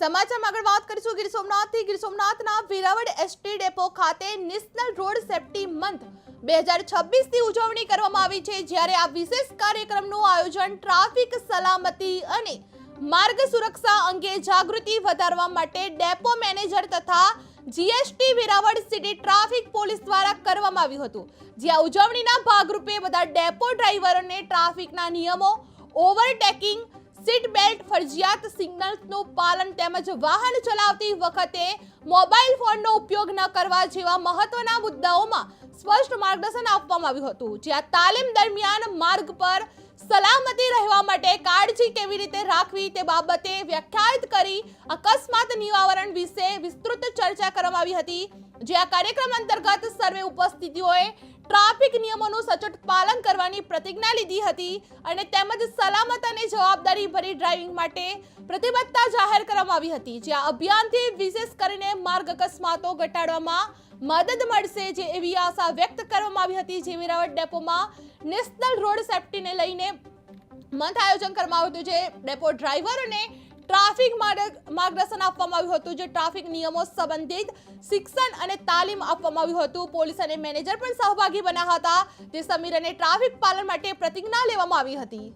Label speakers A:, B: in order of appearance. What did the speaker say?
A: સમાચારમાં આગળ વાત કરીશું ગીર સોમનાથથી। ગીર સોમનાથના વેરાવળ એસટી ડેપો ખાતે નેશનલ રોડ સેફટી મંથ 2026ની ઉજવણી કરવામાં આવી છે, જ્યારે આ વિશેષ કાર્યક્રમનું આયોજન ટ્રાફિક સલામતી અને માર્ગ સુરક્ષા અંગે જાગૃતિ વધારવા માટે ડેપો મેનેજર તથા GST Veraval city traffic police દ્વારા કરવામાં આવ્યું હતું, જ્યાં ઉજવણીના ભાગરૂપે બધા ડેપો ડ્રાઈવરોને ટ્રાફિકના નિયમો, ઓવરટેકિંગ, સીટ બેલ્ટ ફરજિયાત, સિગ્નલ્સનું પાલન તેમજ વાહન ચલાવતી વખતે મોબાઈલ ફોનનો ઉપયોગ ન કરવા જેવા મહત્વના મુદ્દાઓમાં સ્પષ્ટ માર્ગદર્શન આપવામાં આવ્યું હતું, જ્યાં તાલીમ દરમિયાન માર્ગ પર સલામતી રહેવા માટે કાળજી કેવી રીતે રાખવી તે બાબતે વ્યાખ્યાયિત કરી અકસ્માત નિવારણ વિશે વિસ્તૃત ચર્ચા કરવામાં આવી હતી। જે આ કાર્યક્રમ અંતર્ગત સર્વે ઉપસ્થિતિઓએ ટ્રાફિક નિયમોનું સચોટ પાલન કરવાની પ્રતિજ્ઞા લીધી હતી અને તેમજ સલામત અને જવાબદારી ભરી ડ્રાઇવિંગ માટે પ્રતિબદ્ધતા જાહેર કરવામાં આવી હતી। જે આ અભિયાનથી વિશેષ કરીને માર્ગ અકસ્માતો ઘટાડવામાં મદદ મળશે જે એવી આશા વ્યક્ત કરવામાં આવી હતી। જે વેરાવળ ડેપોમાં નેશનલ રોડ સેફટીને લઈને મંથ આયોજન કરવામાં આવ્યું હતું, જે ડેપો ડ્રાઈવરોને ટ્રાફિક માર્ગદર્શન આપવામાં આવ્યું હતું, જે ટ્રાફિક નિયમો સંબંધિત શિક્ષણ અને તાલીમ આપવામાં આવ્યું હતું। પોલીસ અને મેનેજર પણ સહભાગી બન્યા હતા, જે સમીર અને ટ્રાફિક પાલન માટે પ્રતિજ્ઞા લેવામાં આવી હતી।